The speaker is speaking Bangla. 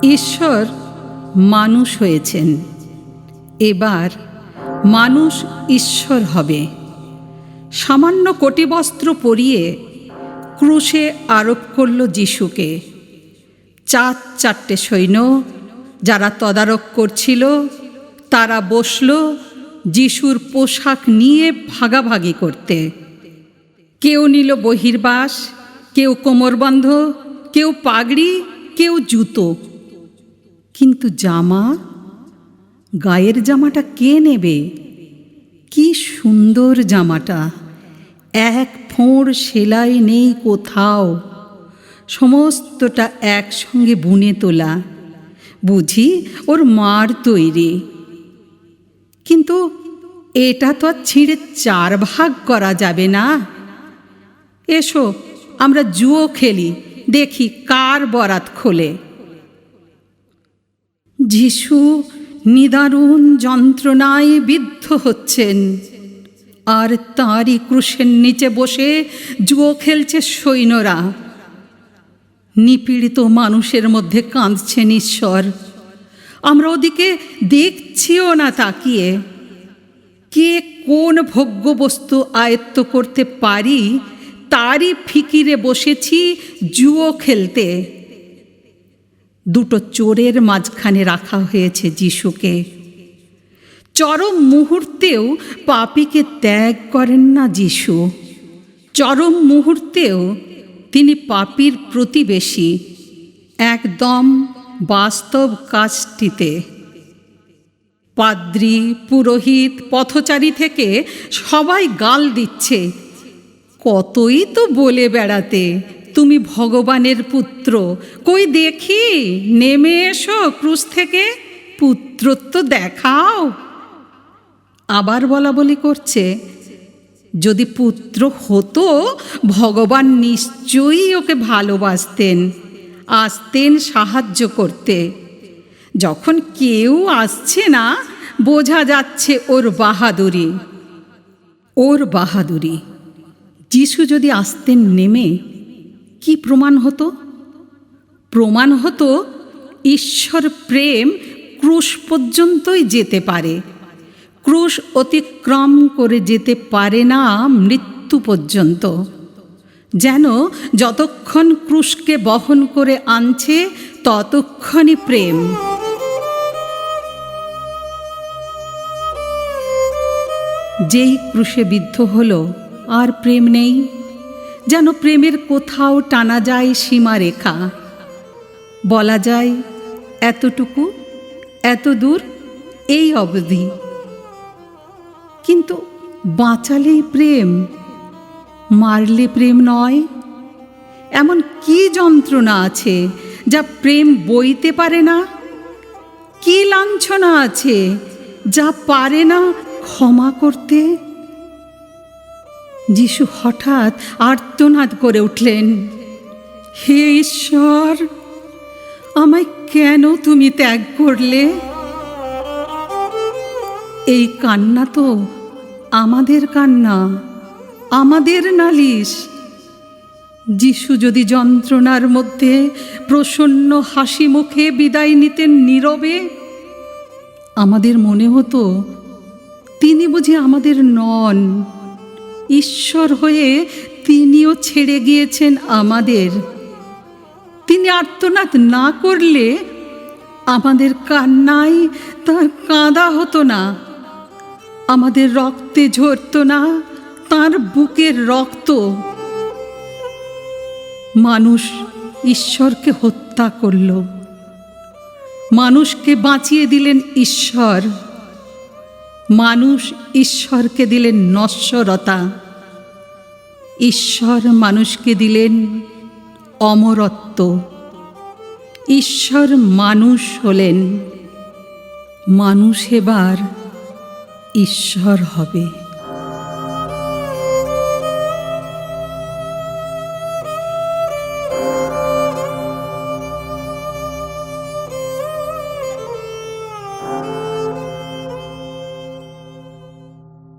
ঈশ্বর মানুষ হয়েছেন, এবার মানুষ ঈশ্বর হবে। সামান্য কটিবস্ত্র পরিয়ে ক্রুশে আরোপ করল যিশুকে। চারটে সৈন্য যারা তদারক করছিল তারা বসল যিশুর পোশাক নিয়ে ভাগাভাগি করতে। কেউ নিল বহির্বাস, কেউ কোমরবন্ধ, কেউ পাগড়ি, কেউ জুতো। কিন্তু জামা, গায়ের জামাটা কে নেবে? কি সুন্দর জামাটা! এক ফোঁড় সেলাই নেই কোথাও, সমস্তটা একসঙ্গে বুনে তোলা, বুঝি ওর মার তৈরি। কিন্তু এটা তো আর ছিঁড়ে 4 ভাগ করা যাবে না। এসো আমরা জুয়ো খেলি, দেখি কার বরাত খোলে। যিশু নিদারুণ যন্ত্রণায় বিদ্ধ হচ্ছেন, আর তাঁরই ক্রুশের নিচে বসে জুয়ো খেলছে সৈন্যরা। নিপীড়িত মানুষের মধ্যে কাঁদছেন ঈশ্বর। আমরা ওদিকে দেখছিও না তাকিয়ে। কে কোন ভোগ্যবস্তু আয়ত্ত করতে পারি তারই ফিকিরে বসেছি জুয়ো খেলতে। 2 চোরের মাঝখানে রাখা হয়েছে যিশুকে। চরম মুহূর্তেও পাপীকে ত্যাগ করেন না যিশু। চরম মুহূর্তেও তিনি পাপীর প্রতিবেশী, একদম বাস্তব কাজটিতে। পাদ্রী, পুরোহিত, পথচারী থেকে সবাই গাল দিচ্ছে। কতই তো বলে বেড়াতে তুমি ভগবানের পুত্র, কই দেখি, নেমে এসো ক্রুশ থেকে, পুত্রত্ব দেখাও। আবার বলা বলি করছে, যদি পুত্র হতো ভগবান নিশ্চয়ই ওকে ভালোবাসতেন, আসতেন সাহায্য করতে। যখন কেউ আসছে না, বোঝা যাচ্ছে ওর বাহাদুরি। ওর বাহাদুরি। যিশু যদি আসতেন নেমে, কি প্রমাণ হতো? প্রমাণ হতো ঈশ্বর প্রেম ক্রুশ পর্যন্তই যেতে পারে। ক্রুশ অতিক্রম করে যেতে পারে না মৃত্যু পর্যন্ত। যেন যতক্ষণ ক্রুশকে বহন করে আনছে ততক্ষণই প্রেম। যেই ক্রুশে বিদ্ধ হলো আর প্রেম নেই। যেন প্রেমের কোথাও টানা যায় সীমারেখা। বলা যায় এতটুকু, এত দূর, এই অবধি। কিন্তু বাঁচালেই প্রেম, মারলে প্রেম নয়। এমন কি যন্ত্রণা আছে যা প্রেম বইতে পারে না? কি লাঞ্ছনা আছে যা পারে না ক্ষমা করতে? যিশু হঠাৎ আর্তনাদ করে উঠলেন, হে ঈশ্বর, আমায় কেন তুমি ত্যাগ করলে? এই কান্না তো আমাদের কান্না, আমাদের নালিশ। যিশু যদি যন্ত্রণার মধ্যে প্রসন্ন হাসি মুখে বিদায় নিতেন নীরবে, আমাদের মনে হতো তিনি বুঝি আমাদের নন। ঈশ্বর হয়ে তিনিও ছেড়ে গিয়েছেন আমাদের। তিনি আর্তনাদ না করলে আমাদের কান্নায় তার কাঁদা হতো না, আমাদের রক্তে ঝরত না তার বুকের রক্ত। মানুষ ঈশ্বরকে হত্যা করল, মানুষকে বাঁচিয়ে দিলেন ঈশ্বর। মানুষ ঈশ্বরকে দিলেন নশ্বরতা, ঈশ্বর মানুষকে দিলেন অমরত্ব। ঈশ্বর মানুষ হলেন, মানুষ এবার ঈশ্বর হবে।